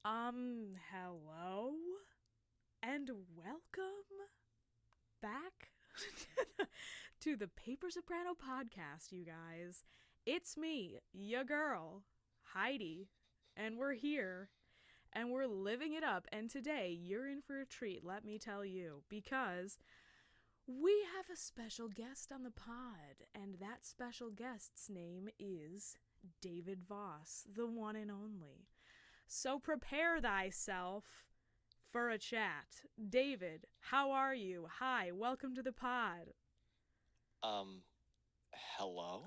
Hello and welcome back to the Paper Soprano podcast, you guys. It's me, your girl, Heidi, and we're here and we're living it up. And today you're in for a treat, let me tell you, because we have a special guest on the pod, and that special guest's name is David Voss, the one and only. So prepare thyself for a chat. David, how are you? Hi, welcome to the pod. Hello?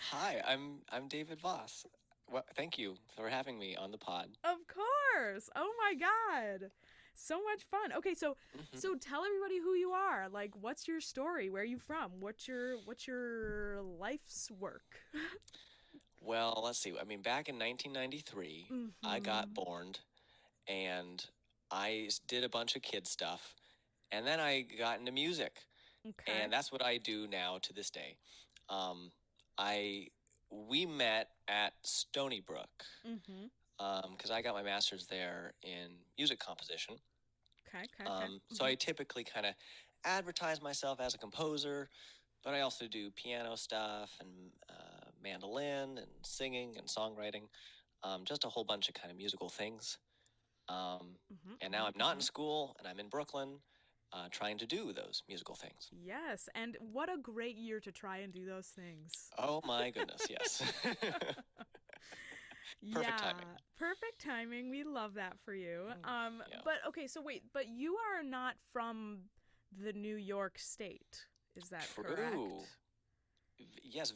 Hi, I'm David Voss. Well, thank you for having me on the pod. Of course. Oh my god. So much fun. Okay, so tell everybody who you are. Like, what's your story? Where are you from? What's your life's work? Well, let's see. I mean, back in 1993, I got born and I did a bunch of kid stuff, and then I got into music. Okay. And that's what I do now to this day. We met at Stony Brook because I got my master's there in music composition. Okay. So I typically kind of advertise myself as a composer, but I also do piano stuff and mandolin and singing and songwriting, just a whole bunch of kind of musical things. And now I'm not in school, and I'm in Brooklyn trying to do those musical things. Yes, and what a great year to try and do those things. Oh my goodness, yes. Perfect timing. Perfect timing. We love that for you. Yeah. But okay, so wait, but you are not from the New York State. Is that correct? Yes,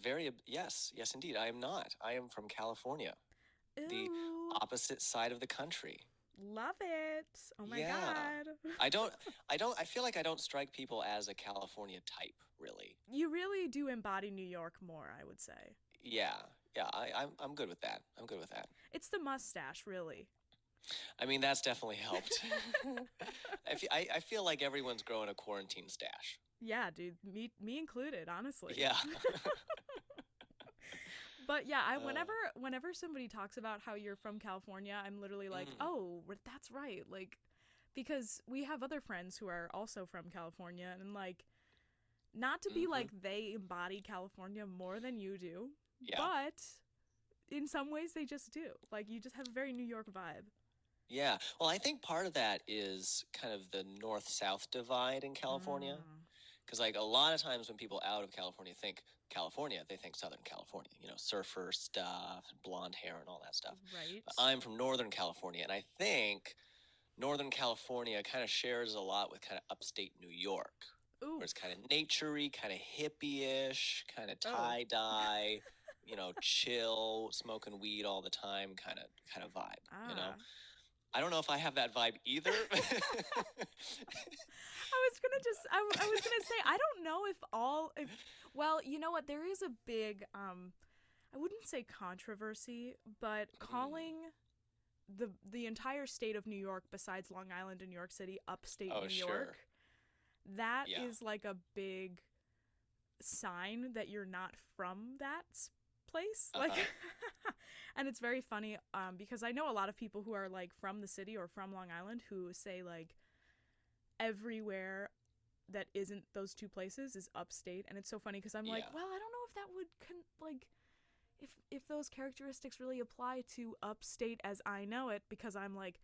yes, indeed. I am not. I am from California. Ooh. The opposite side of the country. Love it. Oh my god. I feel like I don't strike people as a California type, really. You really do embody New York more, I would say. Yeah, I'm good with that. It's the mustache, really. I mean, that's definitely helped. I feel like everyone's growing a quarantine stash. Yeah, dude, me included, honestly. Yeah. But yeah, whenever somebody talks about how you're from California, I'm literally like, oh, that's right. Like, because we have other friends who are also from California, and like, not to be like they embody California more than you do, but in some ways they just do. Like, you just have a very New York vibe. Yeah. Well, I think part of that is kind of the north-south divide in California. Because, like, a lot of times when people out of California think California, they think Southern California, surfer stuff, and blonde hair and all that stuff. Right. But I'm from Northern California, and I think Northern California kind of shares a lot with kind of upstate New York. Ooh. Where it's kind of naturey, kind of hippie-ish, kind of tie-dye, chill, smoking weed all the time kind of vibe, I don't know if I have that vibe either. I was gonna say, I don't know well, you know what, there is a big, I wouldn't say controversy, but calling the entire state of New York besides Long Island and New York City upstate New York, that is like a big sign that you're not from that place. Like, and it's very funny because I know a lot of people who are like from the city or from Long Island who say like everywhere that isn't those two places is upstate, and it's so funny because I'm like, well, I don't know if that would if those characteristics really apply to upstate as I know it, because I'm like,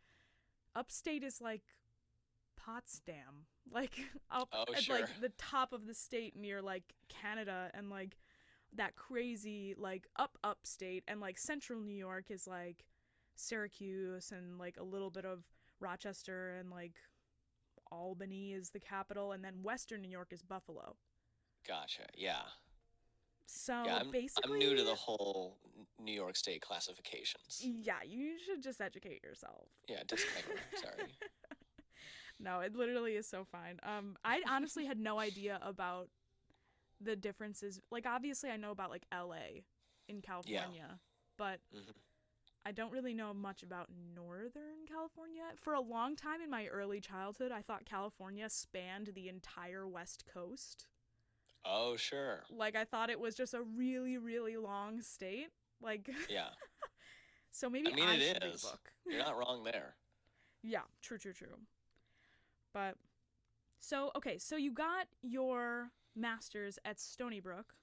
upstate is like Potsdam, like up at like the top of the state near like Canada, and like that crazy like upstate, and like central New York is like Syracuse and like a little bit of Rochester, and like Albany is the capital, and then western New York is Buffalo. Gotcha. Yeah. So I'm basically, new to the whole New York State classifications. Yeah, you should just educate yourself. Yeah, disclaimer. Sorry. No, it literally is so fine. I honestly had no idea about the differences. Like, obviously I know about like LA in California, but I don't really know much about Northern California. For a long time in my early childhood, I thought California spanned the entire West Coast. Oh, sure. Like, I thought it was just a really, really long state. Like, yeah. So maybe I mean, I it should read a is. book. You're not wrong there. Yeah, true, true, true. But so okay, so you got your master's at Stony Brook,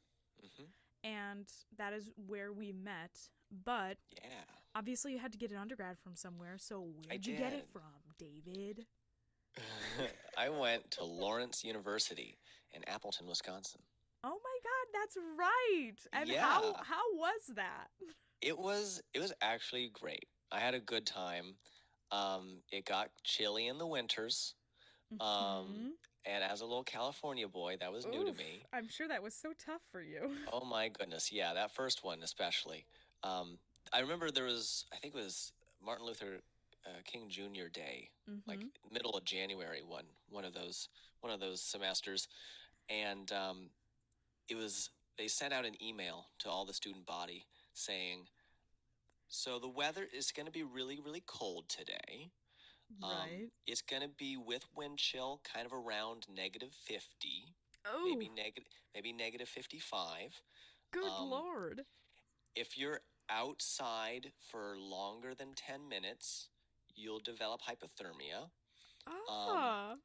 Hmm. and that is where we met. But Yeah, obviously, you had to get an undergrad from somewhere. So I where'd you get it did. from, David? I went to Lawrence University in Appleton, Wisconsin. Oh my God, that's right. And how Yeah, was that? it was actually great. I had a good time. It got chilly in the winters. Um, Hmm. and as a little California boy, that was new to Oof, me. I'm sure that was so tough for you. Oh my goodness, yeah, that first one especially. Um, I remember there was, I think it was Martin Luther King Jr. Day, like Hmm. middle of January, one of those semesters, and it was they sent out an email to all the student body saying, "So the weather is going to be really, really cold today. Right. It's going to be with wind chill, kind of around -50, Oh, maybe -55. good Um, Lord. if you're outside for longer than 10 minutes, you'll develop hypothermia. Um, Ah.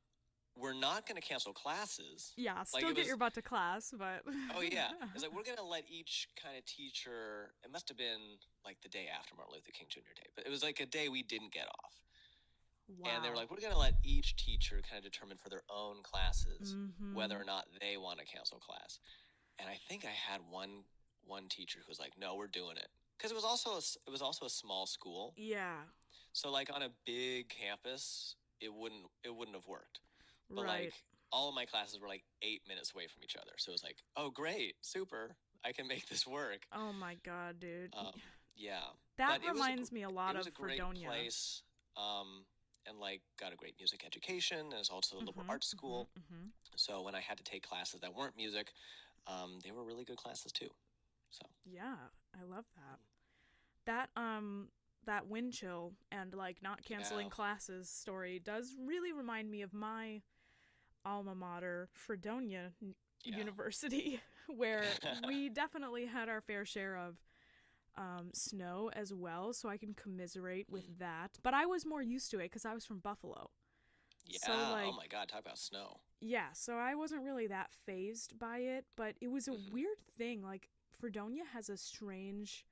we're not going to cancel classes. Yeah, Like still it get was, your butt to class, but. oh yeah, it's like we're going to let each kind of teacher, it must have been like the day after Martin Luther King Jr. Day, but it was like a day we didn't get off. And they were Wow. like, we're going to let each teacher kind of determine for their own classes whether Hmm. or not they want to cancel class. And I think I had one teacher who was like, "No, we're doing it," because it was also a small school. Yeah, So like on a big campus, it wouldn't have worked. But right. like all of my classes were like 8 minutes away from each other, so it was like, oh great, super, I can make this work. Oh my God, dude. Yeah, That but reminds me a it lot was of a great Fredonia. place. And like got a great music education, and it's also a liberal Hmm. arts Hmm. school. Hmm. So when I had to take classes that weren't music, they were really good classes too. So Yeah, I love that. That wind chill and like not yeah, canceling classes story does really remind me of my alma mater, Fredonia yeah. University, where we definitely had our fair share of snow as well, so I can commiserate with Mm. that. But I was more used to it because I was from Buffalo. So, Yeah. Oh like, my God, talk about snow. yeah, so I wasn't really that phased by it, but it was a Hmm. weird thing. Like, Fredonia has a strange.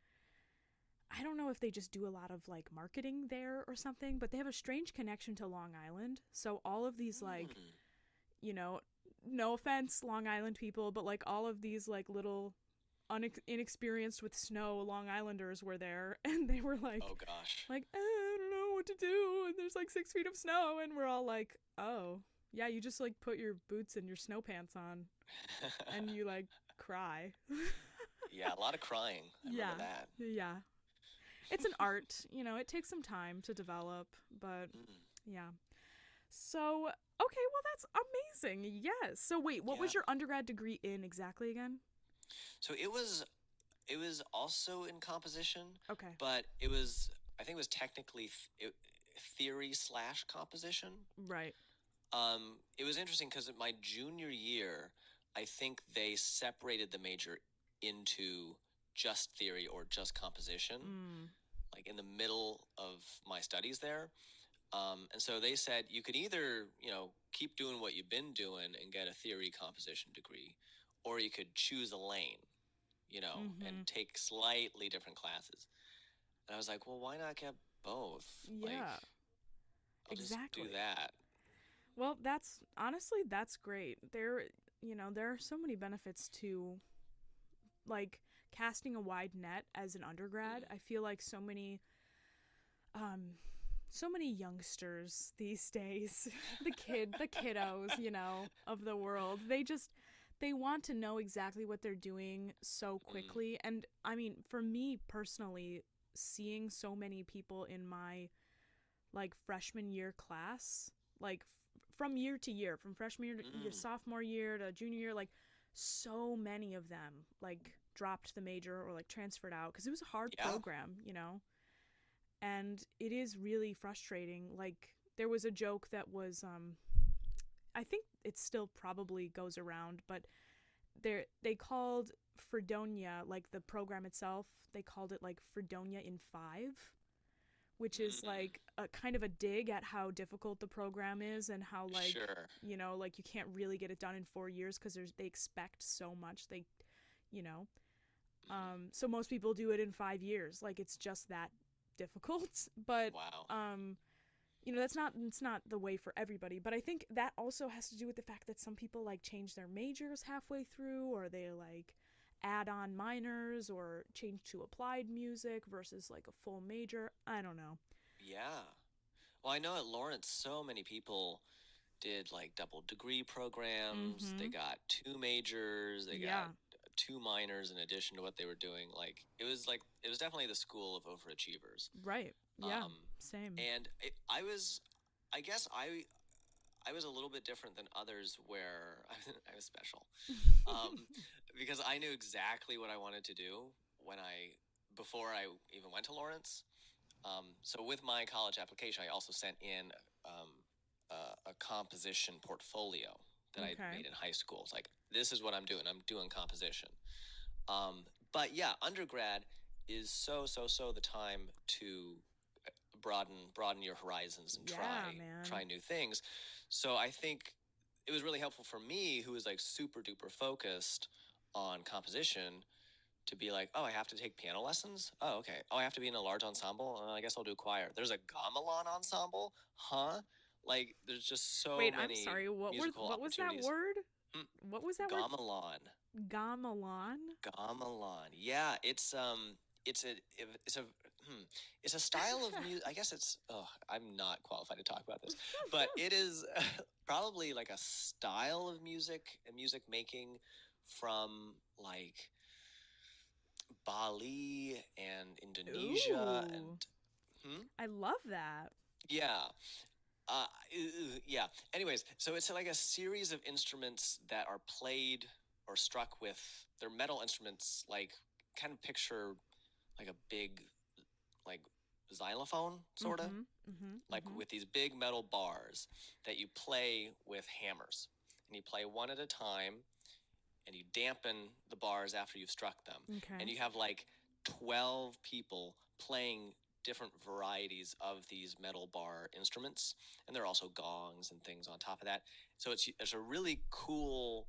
I don't know if they just do a lot of like marketing there or something, but they have a strange connection to Long Island. So all of these like, Mm. you know, no offense, Long Island people, but like all of these like little inexperienced with snow Long Islanders were there, and they were Oh gosh. like I don't know what to do, and there's like 6 feet of snow, and we're all like, oh yeah, you just like put your boots and your snow pants on, and you like cry. Yeah, a lot of crying. I remember Yeah, that. yeah. It's an art, it takes some time to develop, but Mm. yeah. So, okay, well that's amazing. Yes. So wait, what Yeah. was your undergrad degree in exactly again? So it was also in composition, Okay. but I think it was technically theory slash composition. Right. It was interesting because my junior year, I think they separated the major into just theory or just composition, Mm. like in the middle of my studies there. And so they said you could either, keep doing what you've been doing and get a theory composition degree, or you could choose a lane, and Mhm. take slightly different classes. And I was like, well, why not get both? Like, Yeah. I'll just do Exactly. that. Well, that's honestly that's great. There are so many benefits to like casting a wide net as an undergrad. Mm. I feel like um so many youngsters these days, the kiddos, of the world. They want to know exactly what they're doing so Mm. quickly. And I mean, for me personally, seeing so many people in my like freshman year class, like from year to year, from freshman year to Mm. sophomore year to junior year, like so many of them like dropped the major or like transferred out because it was a hard Yeah. program. And it is really frustrating. Like there was a joke that was I think it still probably goes around, but they called Fredonia, like the program itself, they called it like Fredonia in 5, which is like a kind of a dig at how difficult the program is and how like, Sure. you know, like you can't really get it done in 4 years because they expect so much. They, you know, so most people do it in 5 years. Like it's just that difficult. But Wow. you know, it's not the way for everybody. But I think that also has to do with the fact that some people like change their majors halfway through, or they like add on minors or change to applied music versus like a full major. I don't know. Yeah. Well, I know at Lawrence, so many people did like double degree programs. They Mhm. got 2 majors. They got Yeah. 2 minors in addition to what they were doing. It was definitely the school of overachievers. Right. Yeah. Um, Same. and I guess I was a little bit different than others where I was special. Um, because I knew exactly what I wanted to do before I even went to Lawrence. So with my college application, I also sent in um, a composition portfolio that I Okay. made in high school. It's like, this is what I'm doing. I'm doing composition. But yeah, undergrad is so the time to broaden your horizons and Yeah, try man. new things. So I think it was really helpful for me, who was like super duper focused on composition, to be like, oh, I have to take piano lessons. Oh, okay. Oh, I have to be in a large ensemble. I guess I'll do choir. There's a gamelan ensemble, huh? Like, there's just so Wait, I'm many sorry. musical What was that opportunities. word? Hmm. What was that word? Gamelan. Gamelan? Gamelan. Yeah, it's a it's a it's a style of music. I guess it's. Oh, I'm not qualified to talk about this, but it is probably like a style of music and music making from like Bali and Indonesia Ooh. and I love that. yeah. Yeah. Anyways, so it's like a series of instruments that are played or struck with. They're metal instruments, like kind of picture like a big, like xylophone, sort of, Mhm. Mhm. like Mhm. with these big metal bars that you play with hammers, and you play one at a time, and you dampen the bars after you've struck them, Okay. and you have like 12 people playing different varieties of these metal bar instruments, and there are also gongs and things on top of that. So it's a really cool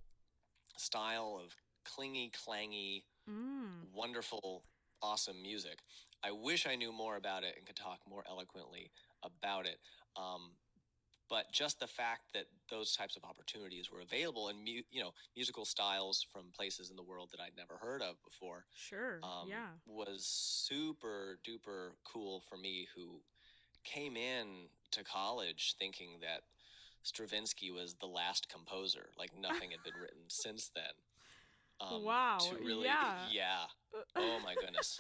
style of clingy, clangy, Mm. wonderful, awesome music. I wish I knew more about it and could talk more eloquently about it. Um, but just the fact that those types of opportunities were available, and musical styles from places in the world that I'd never heard of before, Sure. Yeah. was super duper cool for me, who came in to college thinking that Stravinsky was the last composer, like nothing had been written since then. Wow. To really, Yeah. yeah. Oh my goodness.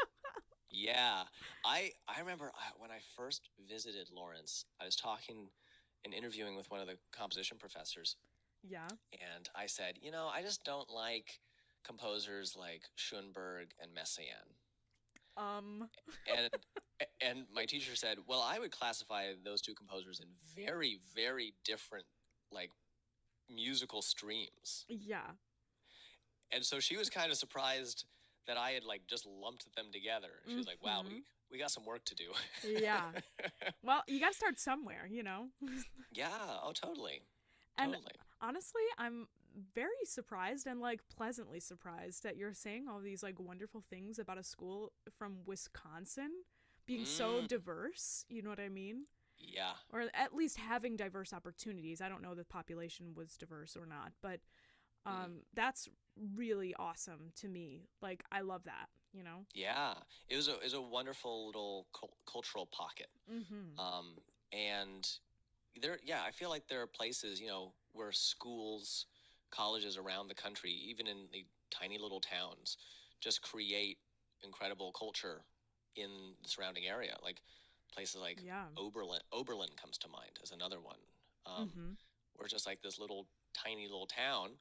Yeah. I remember when I first visited Lawrence, I was talking and interviewing with one of the composition professors, Yeah. and I said, I just don't like composers like Schoenberg and Messiaen. Um. And and my teacher said, well, I would classify those two composers in very, very different, like, musical streams. Yeah. And so she was kind of surprised that I had like just lumped them together. She was like, "Wow, we Mhm. we got some work to do." Yeah. Well, you got to start somewhere, you know. Yeah. Oh, totally, And totally. honestly, I'm very surprised and like pleasantly surprised that you're saying all these like wonderful things about a school from Wisconsin being so Mm, diverse. You know what I mean? yeah. Or at least having diverse opportunities. I don't know if the population was diverse or not, but Mm, that's really awesome to me. Like I love that, you know? yeah. It was a wonderful little cultural pocket. Mhm. Um, and yeah, I feel like there are places, where schools, colleges around the country, even in the tiny little towns, just create incredible culture in the surrounding area. Like places like Yeah. Oberlin comes to mind as another one. Um, Mhm. where it's just like this little tiny little town,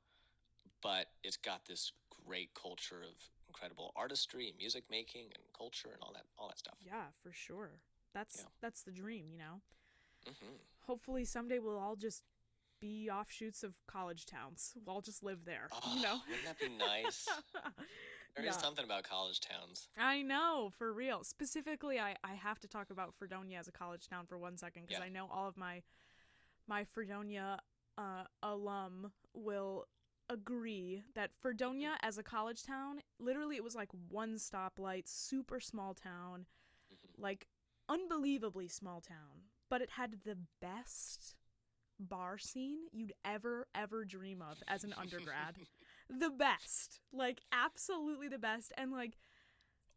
but it's got this great culture of incredible artistry and music making and culture and all that stuff. Yeah, for sure. Yeah. That's the dream, you know. Hmm. Hopefully someday we'll all just be offshoots of college towns. We'll all just live there, you Oh, know. wouldn't that be nice? There is something about college towns. I know, for real. Specifically, I have to talk about Fredonia as a college town for 1 second, because I know all of my Fredonia alum will agree that Fredonia as a college town, literally it was like one stoplight, super small town, like unbelievably small town, but it had the best bar scene you'd ever dream of as an undergrad. The best, like absolutely the best. And like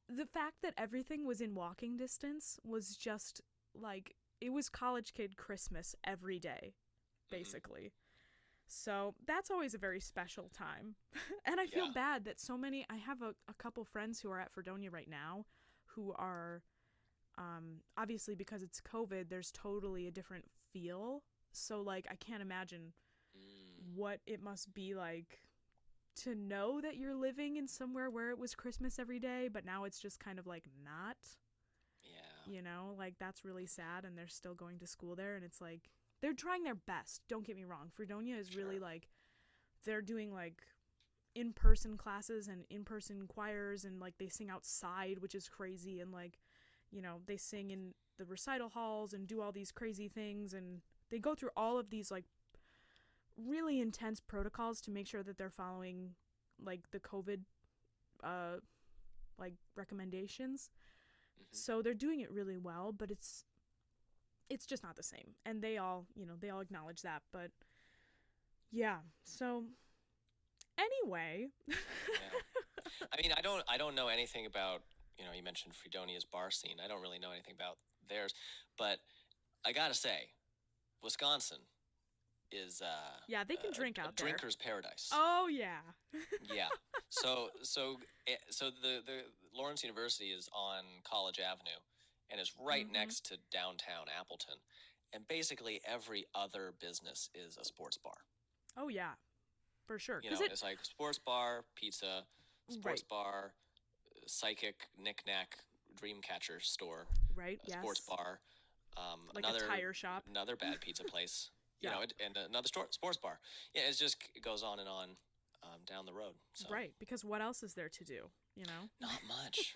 the fact that everything was in walking distance was just like, it was college kid Christmas every day, basically. So that's always a very special time. And I feel bad that so many, I have a couple friends who are at Fredonia right now who are, obviously because it's COVID, there's totally a different feel. So like, I can't imagine what it must be like to know that you're living in somewhere where it was Christmas every day, but now it's just kind of like not. Yeah. You know, like that's really sad, and they're still going to school there, and it's like, they're trying their best. Don't get me wrong. Fredonia is really like, they're doing like in-person classes and in-person choirs, and like they sing outside, which is crazy. And like, you know, they sing in the recital halls and do all these crazy things, and they go through all of these like really intense protocols to make sure that they're following like the COVID like recommendations. So they're doing it really well, but it's just not the same. And they all, you know, they all acknowledge that. But yeah, so anyway. I mean, I don't know anything about, you know, you mentioned Fredonia's bar scene. I don't really know anything about theirs, but I gotta say, Wisconsin is they can drink out there. Drinker's paradise. Oh yeah. Yeah. So the Lawrence University is on College Avenue, and is right next to downtown Appleton, and basically every other business is a sports bar. Oh yeah, for sure. You know, it's like sports bar, pizza, sports bar, psychic knick-knack dream catcher store, right? Sports bar, like another a tire shop, another bad pizza place. You know, and another sports bar. Yeah, it goes on and on down the road. So. Right, because what else is there to do, you know? Not much.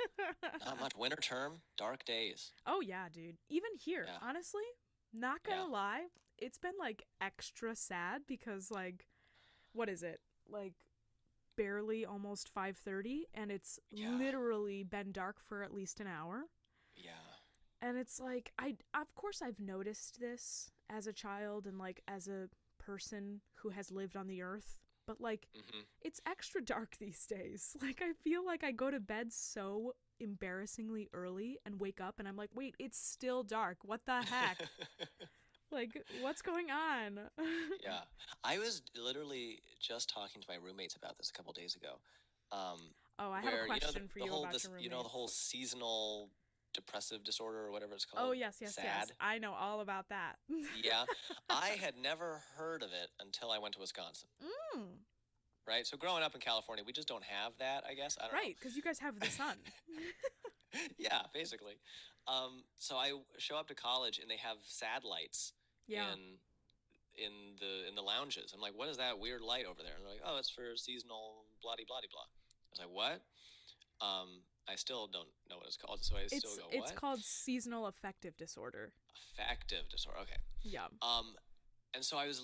Not much. Winter term, dark days. Oh, yeah, dude. Even here, honestly, not gonna lie, it's been, like, extra sad because, like, what is it? Like, barely almost 5:30, and it's literally been dark for at least an hour. Yeah. And it's like, of course I've noticed this as a child and like as a person who has lived on the earth, but like it's extra dark these days. Like I feel like I go to bed so embarrassingly early and wake up and I'm like, wait, it's still dark. What the heck? Like, what's going on? Yeah. I was literally just talking to my roommates about this a couple days ago. I have a question for you about your roommates. You know, the whole seasonal depressive disorder or whatever it's called. Oh, yes. I know all about that. Yeah. I had never heard of it until I went to Wisconsin. Right? So growing up in California, we just don't have that, I guess. I don't know. Right, because you guys have the sun. Yeah, basically. So I show up to college and they have sad lights in the lounges. I'm like, what is that weird light over there? And they're like, oh, it's for seasonal blah-de-blah-de-blah. I was like, what? I still don't know what it's called, so I still go, what? It's called seasonal affective disorder. Affective disorder, okay. Yeah. And so I was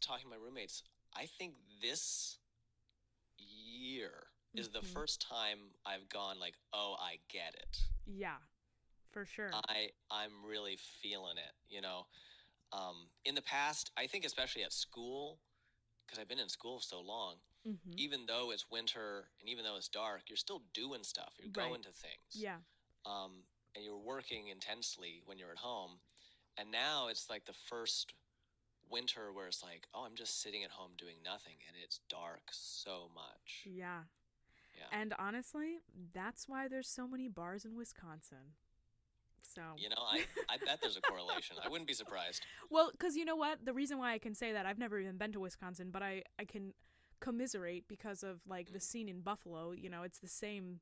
talking to my roommates. I think this year is the first time I've gone like, oh, I get it. Yeah, for sure. I'm really feeling it, you know. In the past, I think especially at school, because I've been in school so long, even though it's winter and even though it's dark, you're still doing stuff. You're going to things. Yeah. And you're working intensely when you're at home. And now it's like the first winter where it's like, oh, I'm just sitting at home doing nothing, and it's dark so much. Yeah. And honestly, that's why there's so many bars in Wisconsin. So, you know, I bet there's a correlation. I wouldn't be surprised. Well, because you know what? The reason why I can say that, I've never even been to Wisconsin, but I can commiserate because of like the scene in Buffalo. You know, it's the same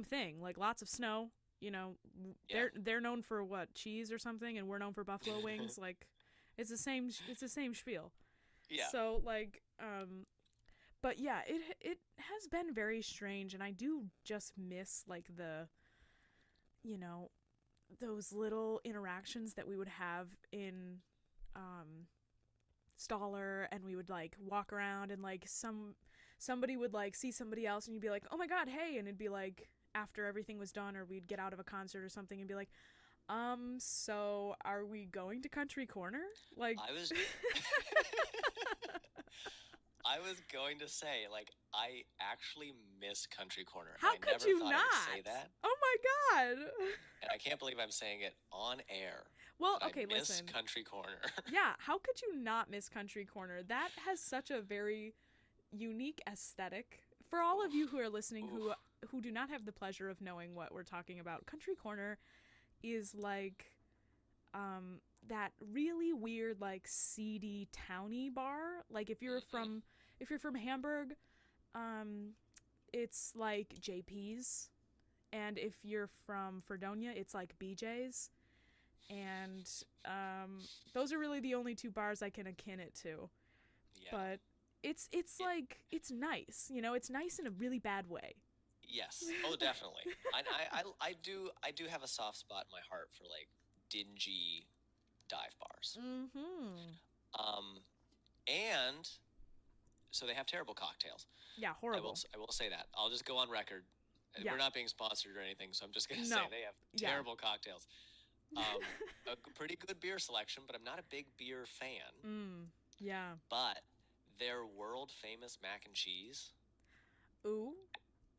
thing. Like lots of snow. You know, they're known for what, cheese or something, and we're known for buffalo wings. Like, it's the same spiel. Yeah. So like, But yeah, it has been very strange, and I do just miss like the, you know, those little interactions that we would have in Staller, and we would like walk around, and like somebody would like see somebody else, and you'd be like, oh my god, hey, and it'd be like after everything was done, or we'd get out of a concert or something and be like, so are we going to Country Corner? Like I was I was going to say, like, I actually miss Country Corner. How I could never you thought not? I would say that. Oh my god. And I can't believe I'm saying it on air. Well, that okay, I miss listen. Country Corner. Yeah, how could you not miss Country Corner? That has such a very unique aesthetic. For all of you who are listening who do not have the pleasure of knowing what we're talking about, Country Corner is like that really weird, like seedy towny bar. Like if you're from Hamburg, it's like JP's, and if you're from Fredonia, it's like BJ's. And those are really the only two bars I can akin it to. Yeah. But it's like, it's nice, you know, it's nice in a really bad way. Yes. Oh, definitely. I do have a soft spot in my heart for like dingy dive bars. And so they have terrible cocktails. Yeah, horrible. I will say that. I'll just go on record. Yeah. We're not being sponsored or anything, so I'm just gonna say they have terrible cocktails. A pretty good beer selection, but I'm not a big beer fan. Yeah. But their world famous mac and cheese,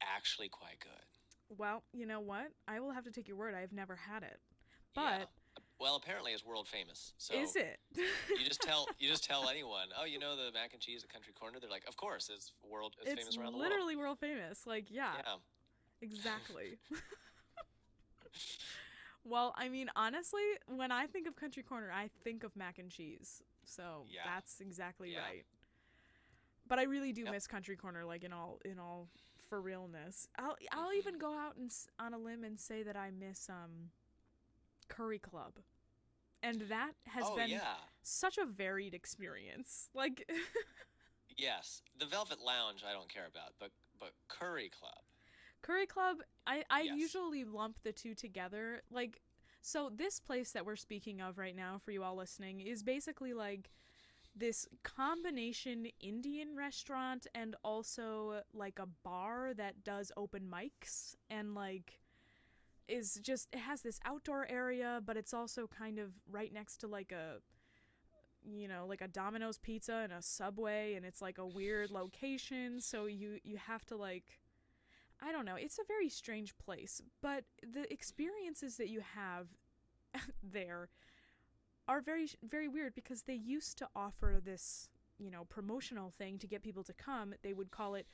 actually quite good. Well, you know what? I will have to take your word. I've never had it. But yeah. Well, apparently it's world famous. So is it? you just tell anyone, oh, you know the mac and cheese at Country Corner? They're like, of course, it's famous around the world. It's literally world famous. Like, yeah. Exactly. Well, I mean, honestly, when I think of Country Corner, I think of mac and cheese. So that's exactly right. But I really do miss Country Corner, like in all for realness. I'll even go out and on a limb and say that I miss Curry Club, and that has been such a varied experience. Like, yes, the Velvet Lounge I don't care about, but Curry Club. Curry Club, I usually lump the two together. Like, so this place that we're speaking of right now, for you all listening, is basically like this combination Indian restaurant and also like a bar that does open mics, and like is just, it has this outdoor area, but it's also kind of right next to like a, you know, like a Domino's Pizza and a Subway, and it's like a weird location, so you have to like, I don't know, it's a very strange place, but the experiences that you have there are very, very weird, because they used to offer this, you know, promotional thing to get people to come. They would call it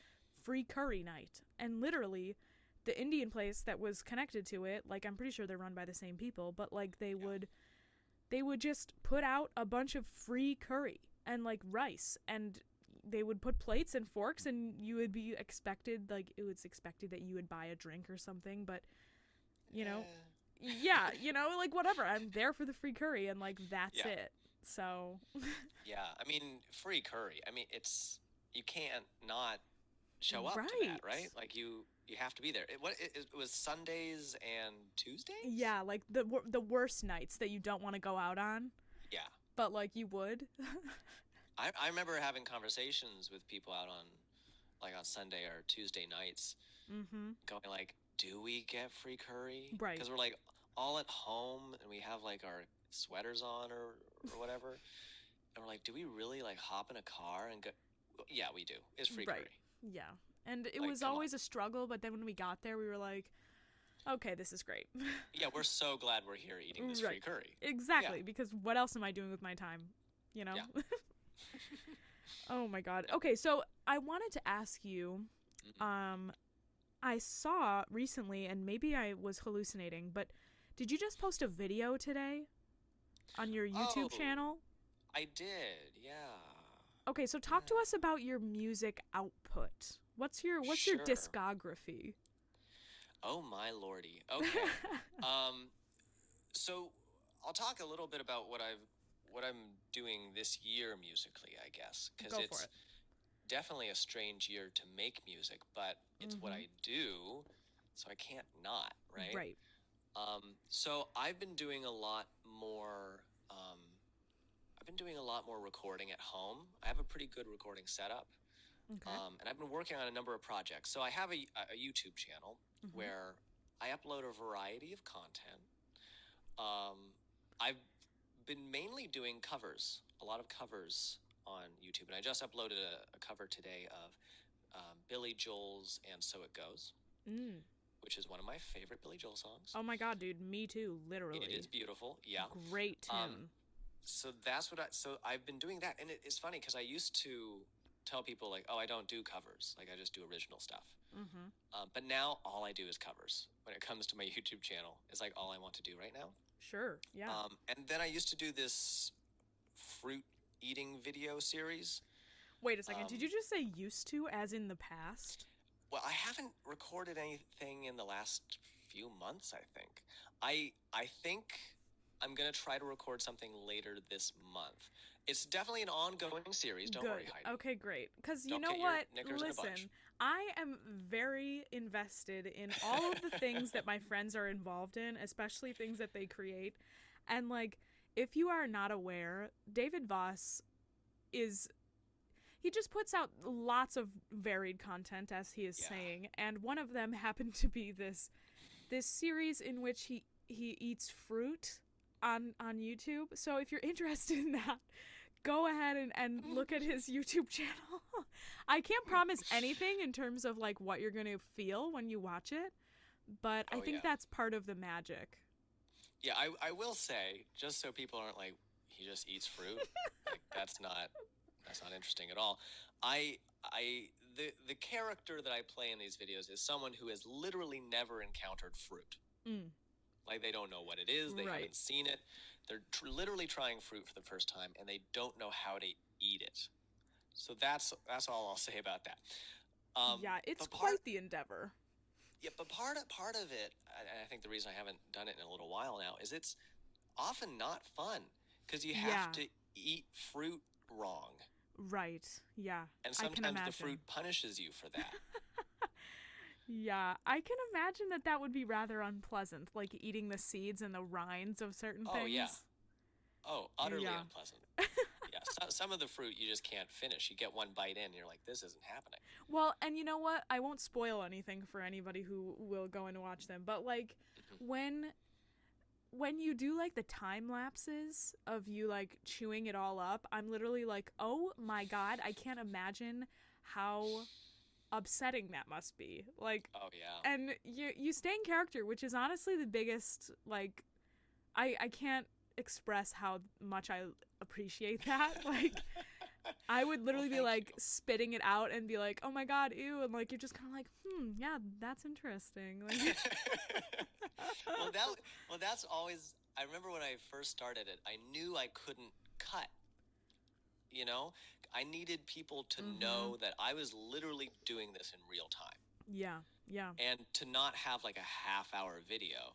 free curry night, and literally the Indian place that was connected to it, like, I'm pretty sure they're run by the same people, but like they would just put out a bunch of free curry and like rice, and they would put plates and forks, and you would be expected, like, it was expected that you would buy a drink or something, but, you know, yeah, you know, like, whatever, I'm there for the free curry, and like, that's it. So yeah, I mean, free curry, I mean, it's, you can't not show up to that, right? Like, you have to be there. It was Sundays and Tuesdays? Yeah, like the worst nights that you don't want to go out on. Yeah. But like, you would. I remember having conversations with people out on, like, on Sunday or Tuesday nights, going like, do we get free curry? Right. Because we're like all at home, and we have like our sweaters on or whatever, and we're like, do we really like hop in a car and go? Yeah, we do. It's free curry. Yeah, and it was always a struggle, but then when we got there, we were like, okay, this is great. Yeah, we're so glad we're here eating this free curry. Exactly, because what else am I doing with my time? You know? Yeah. Oh my god. Okay, so I wanted to ask you, I saw recently, and maybe I was hallucinating, but did you just post a video today on your YouTube channel? I did, yeah. Okay, so talk to us about your music output. What's your discography? Oh my lordy. Okay. So I'll talk a little bit about what I'm doing this year musically, I guess, because it's definitely a strange year to make music, but it's what I do, so I can't not, right? Right. So I've been doing a lot more. I've been doing a lot more recording at home. I have a pretty good recording setup, Okay. and I've been working on a number of projects. So I have a YouTube channel where I upload a variety of content. I've been mainly doing covers, a lot of covers on YouTube, and I just uploaded a cover today of Billy Joel's "And So It Goes," which is one of my favorite Billy Joel songs. Oh my god, dude, me too, literally. It is beautiful, yeah. Great tune. So I've been doing that, and it's funny because I used to tell people like, oh, I don't do covers, like I just do original stuff. But now all I do is covers when it comes to my YouTube channel. It's like all I want to do right now. Sure, yeah. And then I used to do this fruit eating video series. Wait a second, did you just say used to as in the past? Well, I haven't recorded anything in the last few months, I think. I think I'm going to try to record something later this month. It's definitely an ongoing series. Don't worry, Heidi. Okay, great. Because you Don't know get your what? knickers in a Listen, bunch. I am very invested in all of the things that my friends are involved in, especially things that they create. And, like, if you are not aware, David Voss he just puts out lots of varied content, as he is saying, and one of them happened to be this series in which he eats fruit on YouTube. So if you're interested in that, go ahead and look at his YouTube channel. I can't promise anything in terms of like what you're gonna feel when you watch it, but I think that's part of the magic. Yeah, I will say, just so people aren't like, he just eats fruit, like that's not interesting at all. The character that I play in these videos is someone who has literally never encountered fruit. Like they don't know what it is, they haven't seen it. They're literally trying fruit for the first time, and they don't know how to eat it. So that's all I'll say about that. Yeah, it's quite the endeavor. Yeah, but part of it, and I think the reason I haven't done it in a little while now, is it's often not fun because you have to eat fruit wrong. Right, yeah. And sometimes the fruit punishes you for that. Yeah, I can imagine that would be rather unpleasant, like eating the seeds and the rinds of certain things. Oh, yeah. Oh, utterly unpleasant. Yeah, some of the fruit you just can't finish. You get one bite in, and you're like, this isn't happening. Well, and you know what? I won't spoil anything for anybody who will go and watch them, but like when you do like the time lapses of you like chewing it all up, I'm literally like, oh my god, I can't imagine how upsetting that must be. Like, oh yeah. And you stay in character, which is honestly the biggest, like, I can't express how much I appreciate that. Like, I would literally be like spitting it out and be like, oh my god, ew, and like you're just kind of like, yeah, that's interesting. Like, well, that's always. I remember when I first started it, I knew I couldn't cut. You know, I needed people to know that I was literally doing this in real time. Yeah, yeah. And to not have like a half-hour video,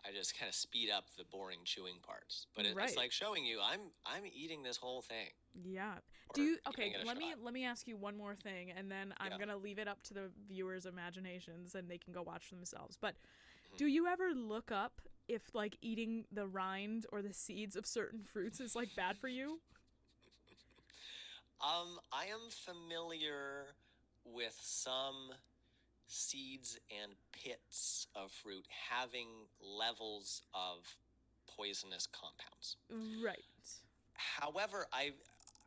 I just kind of speed up the boring chewing parts. But it's like showing you I'm eating this whole thing. Yeah. Let me ask you one more thing, and then I'm gonna leave it up to the viewers' imaginations, and they can go watch themselves. But do you ever look up if like eating the rind or the seeds of certain fruits is like bad for you? I am familiar with some seeds and pits of fruit having levels of poisonous compounds. Right. However, I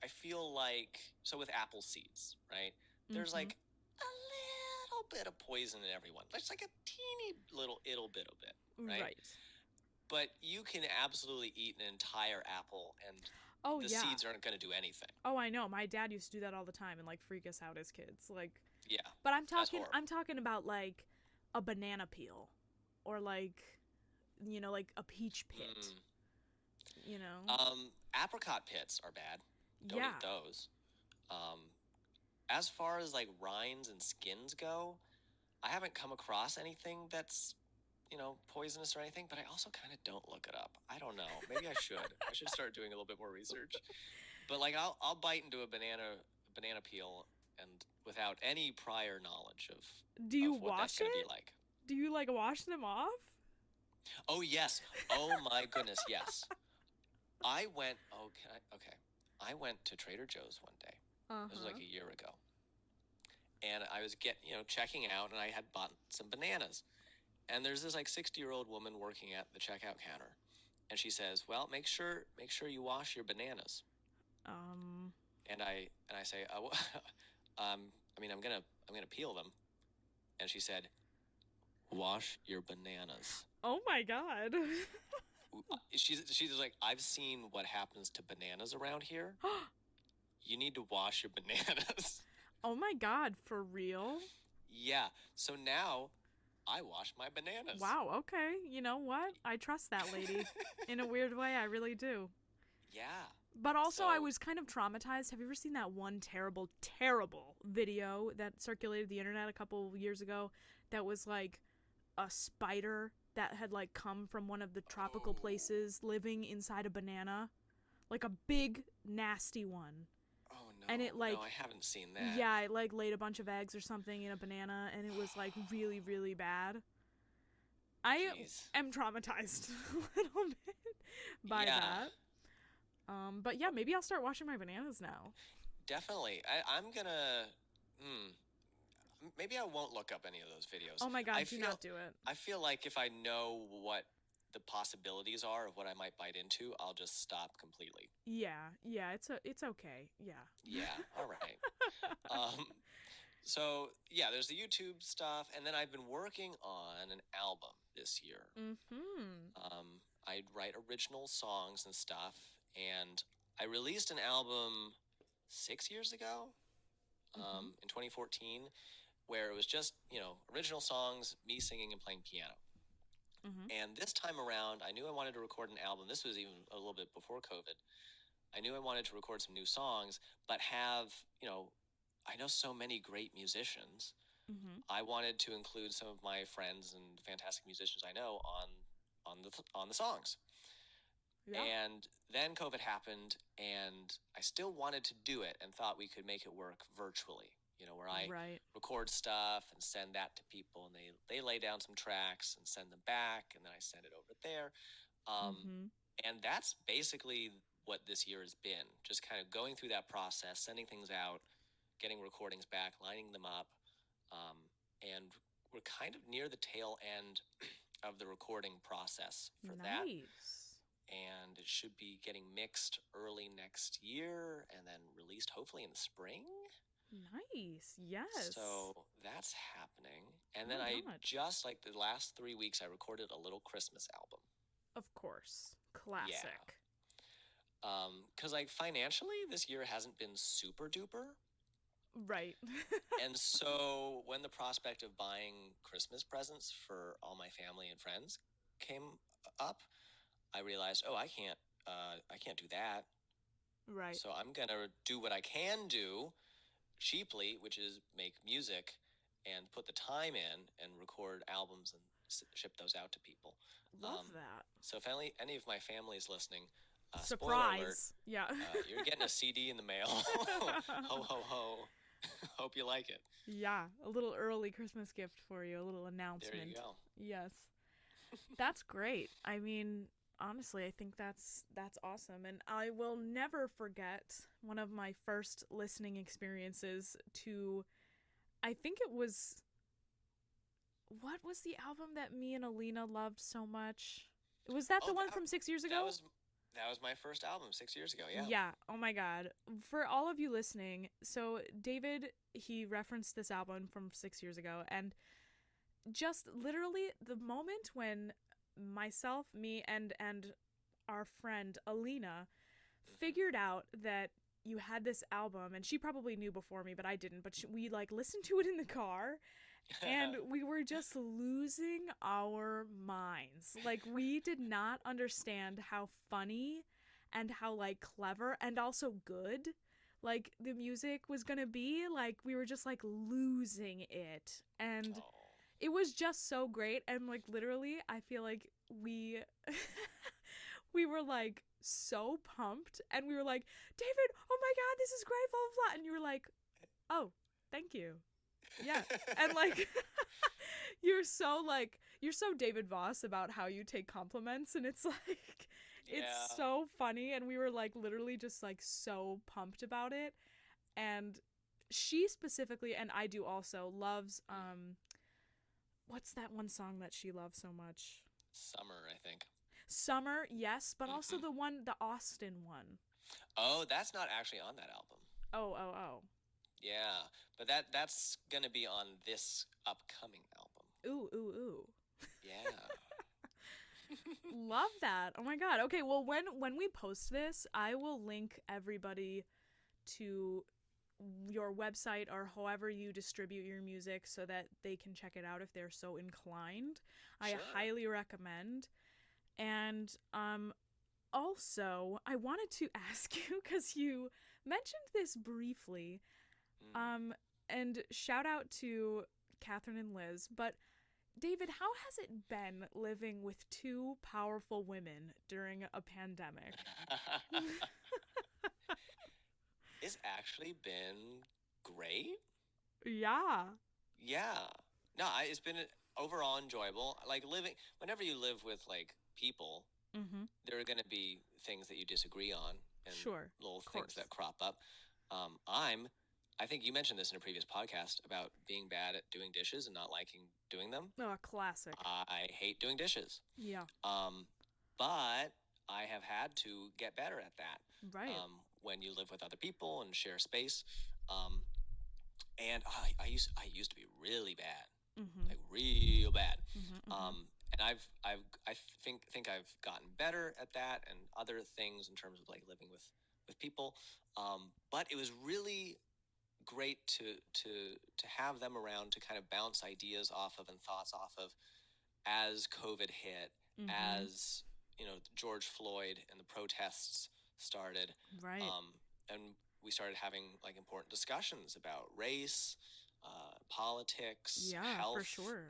feel like, so with apple seeds, right? There's like a little bit of poison in everyone. There's like a teeny little bit of it, right? Right. But you can absolutely eat an entire apple and the seeds aren't going to do anything. Oh, I know. My dad used to do that all the time and like freak us out as kids. Like, yeah. But I'm talking about like a banana peel or like, you know, like a peach pit. You know. Apricot pits are bad. Don't eat those. As far as like rinds and skins go, I haven't come across anything that's, you know, poisonous or anything, but I also kind of don't look it up. I don't know. Maybe I should. I should start doing a little bit more research. But like I'll bite into a banana peel and without any prior knowledge Do you of what that's wash going to it? be like. Do you like wash them off? Oh, yes. Oh, my goodness, yes. I went to Trader Joe's one day. It was like a year ago. And I was checking out, and I had bought some bananas. And there's this like 60-year-old woman working at the checkout counter. And she says, "Well, make sure you wash your bananas." And I say, I mean, I'm gonna peel them. And she said, "Wash your bananas." Oh my God. She's like, "I've seen what happens to bananas around here. You need to wash your bananas." Oh my God, for real? Yeah. So now I wash my bananas. Wow, okay. You know what? I trust that lady. In a weird way, I really do. Yeah. But also, I was kind of traumatized. Have you ever seen that one terrible, terrible video that circulated the internet a couple years ago that was like a spider that had like come from one of the tropical places living inside a banana? Like a big, nasty one. Oh, no. And it like... No, I haven't seen that. Yeah, it like laid a bunch of eggs or something in a banana, and it was like really, really bad. I am traumatized a little bit by that. But yeah, maybe I'll start washing my bananas now. Definitely. I'm gonna... Maybe I won't look up any of those videos. Oh my God, do not do it. I feel like if I know what the possibilities are of what I might bite into, I'll just stop completely. Yeah, it's okay. Yeah. Yeah, all right. So yeah, there's the YouTube stuff, and then I've been working on an album this year. I'd write original songs and stuff, and I released an album 6 years ago, in 2014, where it was just, original songs, me singing and playing piano. And this time around, I knew I wanted to record an album. This was even a little bit before COVID. I knew I wanted to record some new songs, but have, I know so many great musicians. I wanted to include some of my friends and fantastic musicians I know on the songs. Yeah. And then COVID happened, and I still wanted to do it and thought we could make it work virtually. Where I record stuff and send that to people, and they lay down some tracks and send them back, and then I send it over there. And that's basically what this year has been, just kind of going through that process, sending things out, getting recordings back, lining them up. And we're kind of near the tail end of the recording process for that. And it should be getting mixed early next year and then released hopefully in the spring. Nice. Yes. So that's happening. And then I just, like the last 3 weeks, I recorded a little Christmas album. Of course. Classic. Yeah. Because like financially, this year hasn't been super duper. Right. And so when the prospect of buying Christmas presents for all my family and friends came up, I realized, I can't do that. Right. So I'm gonna do what I can do cheaply, which is make music and put the time in and record albums and ship those out to people. Love that. So if any of my family is listening, surprise! Alert, yeah, you're getting a CD in the mail. Ho ho ho! Hope you like it. Yeah, a little early Christmas gift for you, a little announcement. There you go. Yes, that's great. I mean, honestly, I think that's awesome, and I will never forget one of my first listening experiences to, I think it was, what was the album that me and Alina loved so much? Was that the one from 6 years ago? That was my first album 6 years ago, yeah. Yeah, oh my God. For all of you listening, so David, he referenced this album from 6 years ago, and just literally the moment when myself, me, and our friend Alina figured out that you had this album, and she probably knew before me, but I didn't, but we like listened to it in the car, and we were just losing our minds. Like, we did not understand how funny and how like clever and also good like the music was gonna be. Like, we were just like losing it, and it was just so great. And like literally I feel like we we were like so pumped, and we were like, David, oh my God, this is great, blah blah blah, and you were like, oh, Thank you. Yeah. And like you're so David Voss about how you take compliments, and it's like it's Yeah. so funny, and we were like literally just like so pumped about it. And she specifically, and I do also, loves what's that one song that she loves so much? Summer, I think. Summer, yes, but also Hmm. the Austin one. Oh, that's not actually on that album. Oh, oh, oh. Yeah, but that's gonna be on this upcoming album. Ooh, ooh, ooh. Yeah. Love that. Oh my god. Okay, well when we post this, I will link everybody to your website or however you distribute your music so that they can check it out if they're so inclined. I Sure. highly recommend. And also, I wanted to ask you cuz you mentioned this briefly. Mm. And shout out to Catherine and Liz, but David, how has it been living with two powerful women during a pandemic? It's actually been great. Yeah. Yeah. No, it's been overall enjoyable. Like living, whenever you live with like people, Mm-hmm. there are going to be things that you disagree on and Sure. little Of things course. that crop up. I think you mentioned this in a previous podcast about being bad at doing dishes and not liking doing them. Oh, a classic. I hate doing dishes. Yeah. Um, but I have had to get better at that. Right. When you live with other people and share space. And I used to be really bad, Mm-hmm. like real bad. Mm-hmm. Mm-hmm. And I think I've gotten better at that and other things in terms of like living with people. But it was really great to have them around to kind of bounce ideas off of and thoughts off of as COVID hit, Mm-hmm. as George Floyd and the protests started, Right. um, and we started having like important discussions about race, politics, Yeah, for health. sure.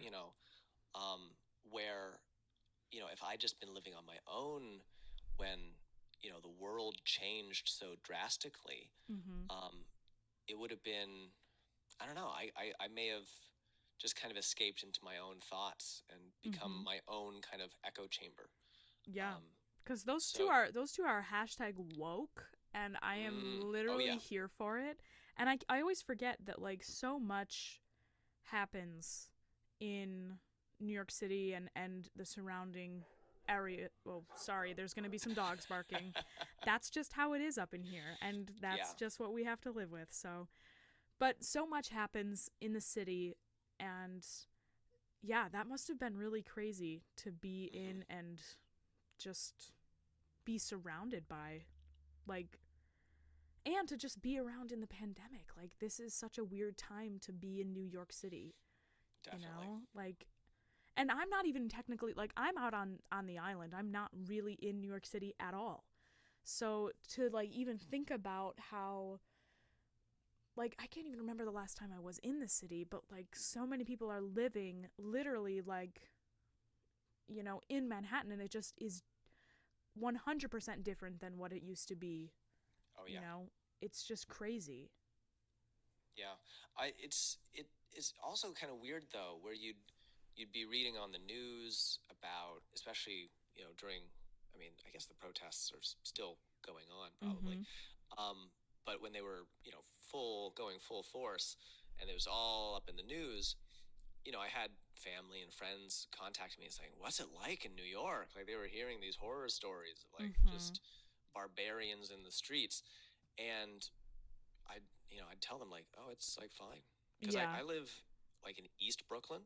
Um, where if I just been living on my own when the world changed so drastically, Mm-hmm. um, it would have been, I don't know. I may have just kind of escaped into my own thoughts and become Mm-hmm. my own kind of echo chamber. Yeah. Um, Because those two so, are hashtag woke, and I am oh literally yeah, here for it. And I always forget that like so much happens in New York City and the surrounding area. Well, sorry, there's going to be some dogs barking. That's just how it is up in here, and that's yeah, just what we have to live with. So, but so much happens in the city, and yeah, that must have been really crazy to be hmm in and just be surrounded by, like, and to just be around in the pandemic. Like, this is such a weird time to be in New York City, definitely. like, and I'm not even technically, like, I'm out on the island. I'm not really in New York City at all. So to like even think about how, like, I can't even remember the last time I was in the city, but like so many people are living literally like, in Manhattan, and it just is 100% different than what it used to be. Oh You yeah, know, it's just crazy. yeah. It's also kind of weird though, where you'd be reading on the news about, especially during, I mean, I guess the protests are still going on probably, Mm-hmm. um, but when they were going full force, and it was all up in the news. I had family and friends contact me and saying, "What's it like in New York?" Like they were hearing these horror stories of like Mm-hmm. just barbarians in the streets, and I'd tell them like, "Oh, it's like fine," because I, Yeah. I live like in East Brooklyn,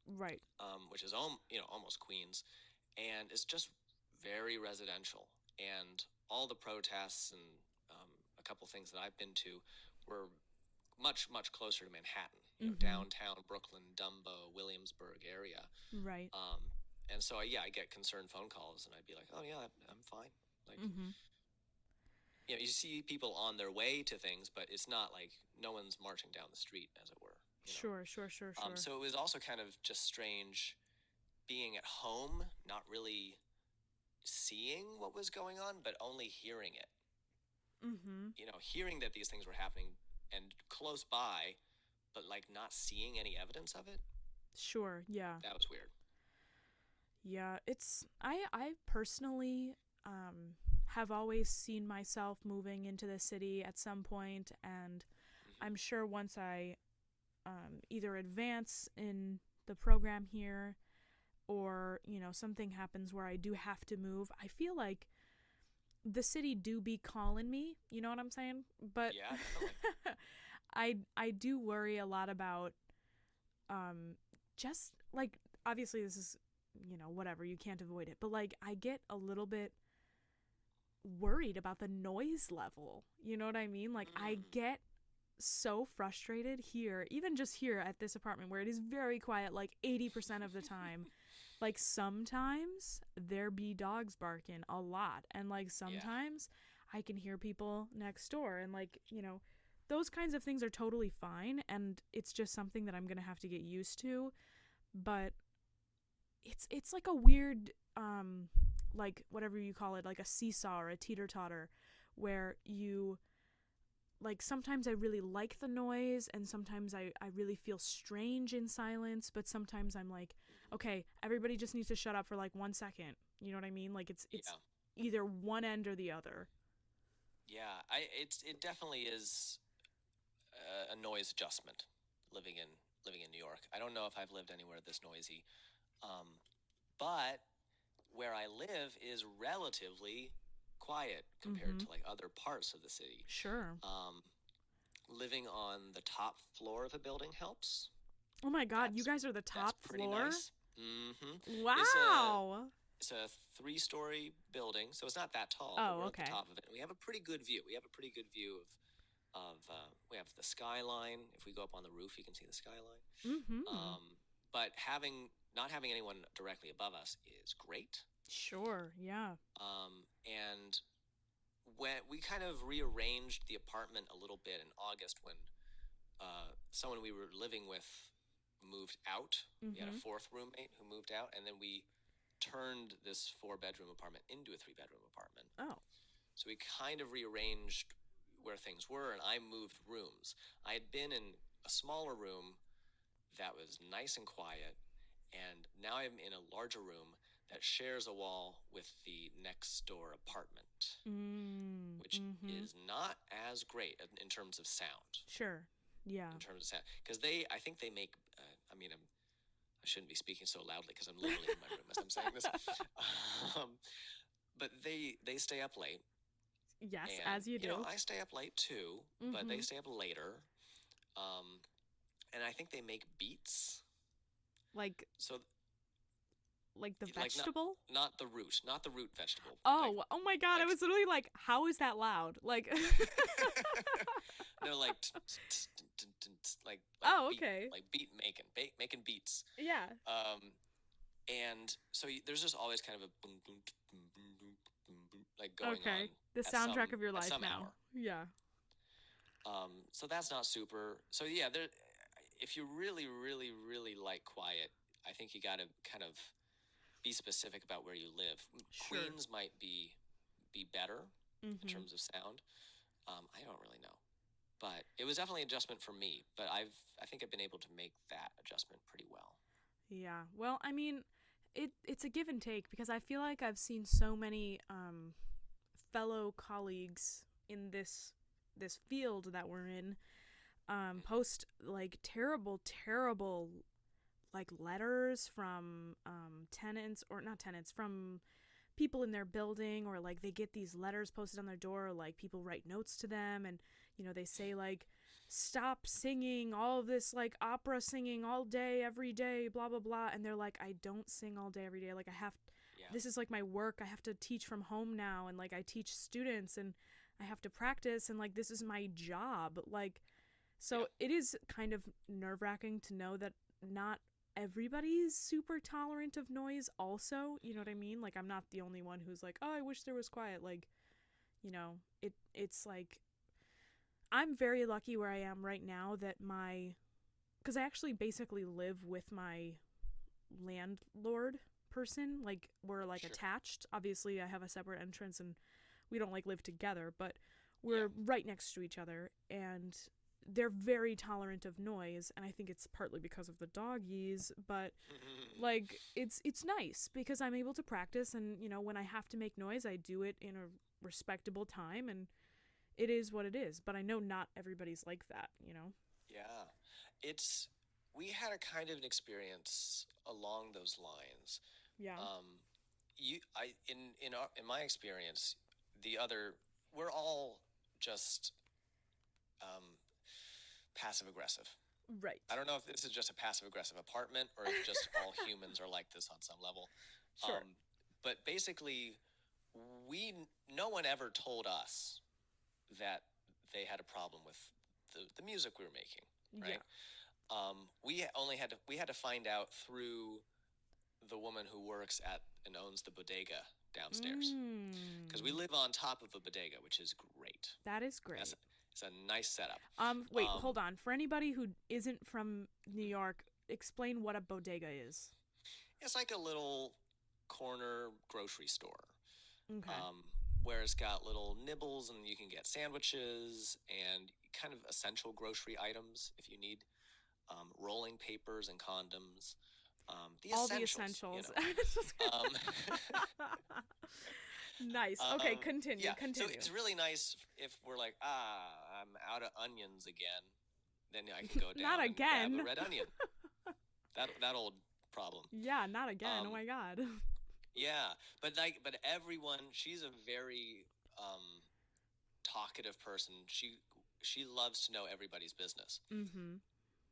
Right. which is almost Queens, and it's just very residential, and all the protests and a couple things that I've been to were much much closer to Manhattan, Mm-hmm. downtown Brooklyn, Dumbo, Williamsburg area. Right. Um, and so I get concerned phone calls, and I'd be like, "Oh yeah, I'm fine." Like Mm-hmm. you see people on their way to things, but it's not like no one's marching down the street, as it were. Sure. Sure. Sure. Sure. So it was also kind of just strange being at home, not really seeing what was going on, but only hearing it. Mm-hmm. Hearing that these things were happening and close by, but like not seeing any evidence of it. Sure. Yeah. That was weird. Yeah. I personally have always seen myself moving into the city at some point, and I'm sure once I either advance in the program here, or something happens where I do have to move, I feel like the city do be calling me, you know what I'm saying? But Yeah, definitely. I do worry a lot about just like, obviously this is whatever, you can't avoid it, but like I get a little bit worried about the noise level, you know what I mean? Like I get so frustrated here, even just here at this apartment where it is very quiet like 80% of the time. Like sometimes there be dogs barking a lot, and like sometimes I can hear people next door, and like those kinds of things are totally fine, and it's just something that I'm gonna have to get used to. But it's like a weird like whatever you call it, like a seesaw or a teeter-totter, where you like sometimes I really like the noise, and sometimes I really feel strange in silence, but sometimes I'm like, okay, everybody just needs to shut up for like 1 second. You know what I mean? Like it's either one end or the other. Yeah, it definitely is a noise adjustment living in New York. I don't know if I've lived anywhere this noisy, but where I live is relatively quiet compared to like other parts of the city. Sure. Living on the top floor of a building helps. Oh my God, you guys are the top that's pretty floor? Nice. Mm-hmm. Wow. It's a 3-story building, so it's not that tall. Oh, but we're okay. at the top of it. And we have a pretty good view. We have we have the skyline. If we go up on the roof, you can see the skyline. But not having anyone directly above us is great. Sure, yeah. And when we kind of rearranged the apartment a little bit in August, when someone we were living with moved out. We had a 4th roommate who moved out, and then we turned this 4-bedroom apartment into a 3-bedroom apartment. Oh. So we kind of rearranged where things were, and I moved rooms. I had been in a smaller room that was nice and quiet, and now I'm in a larger room that shares a wall with the next door apartment, which is not as great in terms of sound. Sure. Yeah. In terms of sound, because I think they make. I shouldn't be speaking so loudly because I'm literally in my room as I'm saying this. But they stay up late. Yes, and, as you do. I stay up late too, but they stay up later. And I think they make beets. Like the vegetable? Not the root vegetable. Oh, oh my God! I was literally like, "How is that loud?" Like, no, like, oh, okay, like beet making beets. Yeah. And so there's just always kind of a boom, boom, boom, boom, boom, boom, boom, like going on. Okay, the soundtrack of your life now. Hour. Yeah. So that's not super. So yeah, if you really, really, really like quiet, I think you got to kind of be specific about where you live. Sure. Queens might be better in terms of sound. I don't really know, but it was definitely an adjustment for me. But I think I've been able to make that adjustment pretty well. Yeah. Well, I mean, it's a give and take, because I feel like I've seen so many fellow colleagues in this field that we're in post like terrible like letters from tenants, or not tenants, from people in their building, or like they get these letters posted on their door, like people write notes to them, and they say like, stop singing all of this like opera singing all day every day, blah blah blah, and they're like, I don't sing all day every day, like this is like my work, I have to teach from home now, and like I teach students, and I have to practice, and like this is my job, like, so it is kind of nerve-wracking to know that not everybody's super tolerant of noise also, you know what I mean? Like, I'm not the only one who's like, oh, I wish there was quiet. Like, it's like, I'm very lucky where I am right now that because I actually basically live with my landlord person. Like, we're like attached. Obviously I have a separate entrance and we don't like live together, but we're right next to each other. And they're very tolerant of noise, and I think it's partly because of the doggies, but like it's nice because I'm able to practice, and you know, when I have to make noise, I do it in a respectable time, and it is what it is. But I know not everybody's like that, you know. Yeah. We had a kind of an experience along those lines. Yeah. In my experience, we're all just um, passive aggressive. Right. I don't know if this is just a passive aggressive apartment or if just all humans are like this on some level. Sure. But basically, no one ever told us that they had a problem with the music we were making, right? Yeah. We had to find out through the woman who works at and owns the bodega downstairs, because we live on top of a bodega, which is great. That is great. It's a nice setup. Wait, hold on. For anybody who isn't from New York, explain what a bodega is. It's like a little corner grocery store. Okay. Where it's got little nibbles, and you can get sandwiches and kind of essential grocery items if you need, rolling papers and condoms. All the essentials. You know. Nice. Okay, continue. Yeah. Continue. So it's really nice if we're like, I'm out of onions again. Then I can go down Not and again. grab a red onion. That old problem. Yeah, not again. Oh my God. Yeah, but everyone, she's a very talkative person. She loves to know everybody's business. Mm-hmm.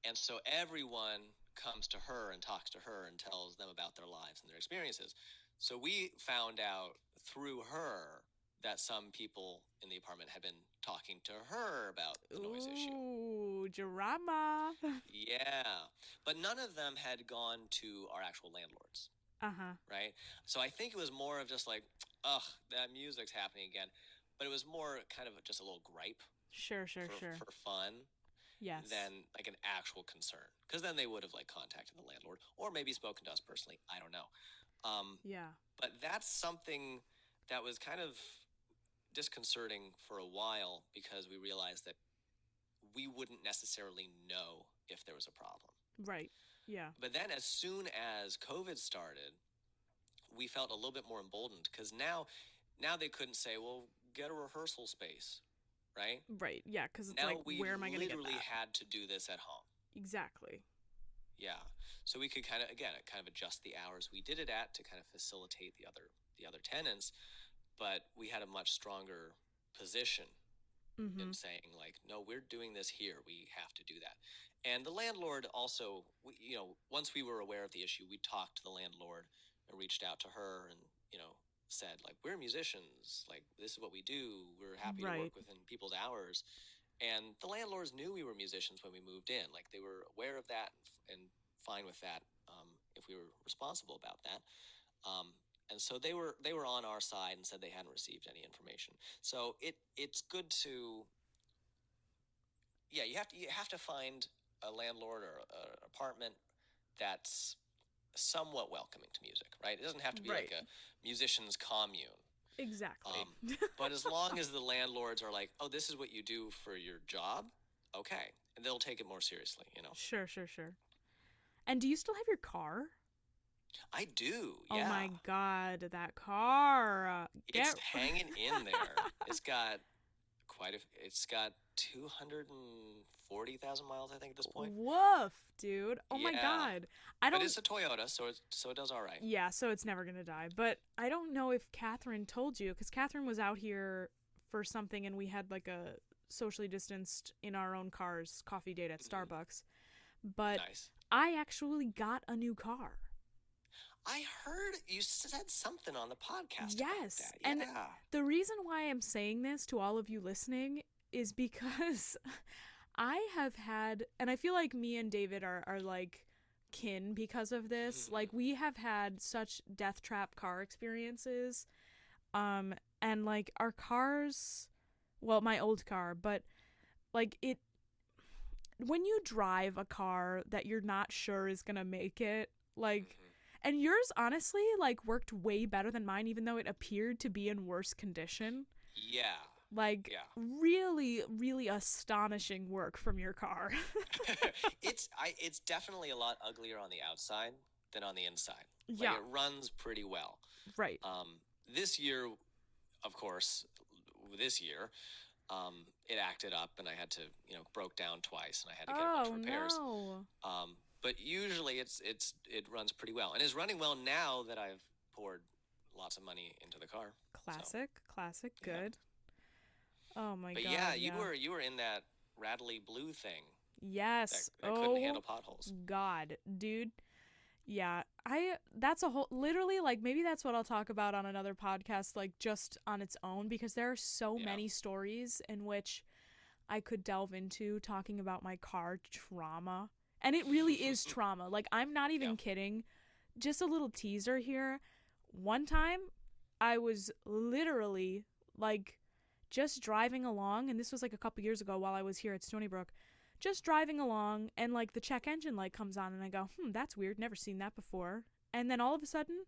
And so everyone comes to her and talks to her and tells them about their lives and their experiences. So we found out through her that some people in the apartment had been talking to her about the noise issue. Ooh, drama. Yeah, but none of them had gone to our actual landlords. Uh-huh. Right? So I think it was more of just like, ugh, that music's happening again. But it was more kind of just a little gripe. Sure. For fun. Yes. Than like an actual concern. Because then they would have like contacted the landlord or maybe spoken to us personally. I don't know. Yeah. But that's something that was kind of disconcerting for a while because we realized that we wouldn't necessarily know if there was a problem. Right. Yeah. But then as soon as COVID started, we felt a little bit more emboldened because now they couldn't say, well, get a rehearsal space, right? Right. Yeah, because it's now like, where am I going to get that? We literally had to do this at home. Exactly. Yeah. So we could kind of adjust the hours we did it at to kind of facilitate the other tenants, but we had a much stronger position in saying like, no, we're doing this here. We have to do that. And the landlord also, once we were aware of the issue, we talked to the landlord and reached out to her and, said like, we're musicians, like this is what we do. We're happy to work within people's hours. And the landlords knew we were musicians when we moved in. Like they were aware of that and fine with that, if we were responsible about that. And so they were on our side and said they hadn't received any information. So it's good to, you have to find a landlord or an apartment that's somewhat welcoming to music, right? It doesn't have to be like a musician's commune. Exactly. But as long as the landlords are like, oh, this is what you do for your job, okay, and they'll take it more seriously, Sure. And do you still have your car? I do, yeah. Oh my God, that car. It's hanging in there. It's got 240,000 miles, I think, at this point. Woof, dude. Oh my God. But it's a Toyota, so it does all right. Yeah, so it's never going to die. But I don't know if Catherine told you, because Catherine was out here for something and we had like a socially distanced in our own cars coffee date at Starbucks. But nice. I actually got a new car. I heard you said something on the podcast. Yes. About that. Yeah. And the reason why I'm saying this to all of you listening is because I have had, and I feel like me and David are like kin because of this. Like we have had such death trap car experiences. And like our cars, well, my old car, but like when you drive a car that you're not sure is going to make it, like, and yours honestly like worked way better than mine, even though it appeared to be in worse condition. Yeah. Like, Yeah. really, really astonishing work from your car. It's definitely a lot uglier on the outside than on the inside. Like Yeah, it runs pretty well. right. This year, of course, it acted up, and I had to, broke down twice, and I had to get a bunch of Oh, repairs. no. But usually it runs pretty well, and is running well now that I've poured lots of money into the car. Classic, classic, Yeah. good. Oh my But God, yeah, yeah. you were in that rattly blue thing Yes. that couldn't handle Oh potholes. God, dude. Yeah. That's a whole, literally, like, maybe that's what I'll talk about on another podcast, like, just on its own, because there are so Yeah. many stories in which I could delve into talking about my car trauma. And it really is trauma. Like, I'm not even Yeah. kidding. Just a little teaser here. One time, I was literally, like, just driving along, and this was like a couple years ago while I was here at Stony Brook, just driving along, and like the check engine light comes on, and I go, that's weird, never seen that before. And then all of a sudden,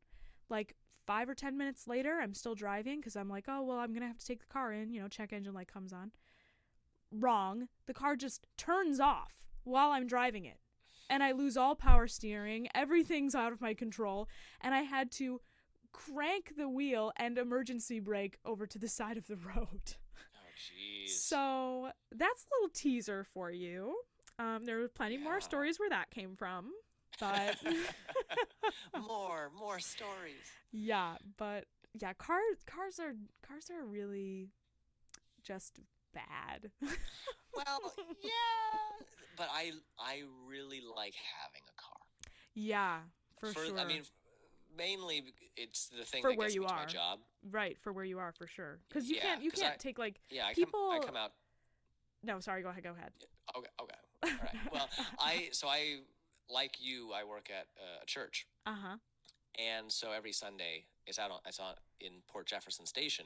like 5 or 10 minutes later, I'm still driving because I'm like, oh, well, I'm going to have to take the car in, check engine light comes on. Wrong. The car just turns off while I'm driving it. And I lose all power steering, everything's out of my control, and I had to crank the wheel and emergency brake over to the side of the road. Oh, jeez. So that's a little teaser for you. There are plenty more stories where that came from, but more stories. Yeah, but yeah, cars are really just bad. Well, yeah, but I really like having a car. Yeah, for sure. I mean, mainly it's the thing for that where gets you me to are. my job. Right, for where you are, for sure. Because you Yeah, can't take like I people. come out. No, sorry. Go ahead. Okay. All right. Well, I like you. I work at a church. And so every Sunday it's on in Port Jefferson Station.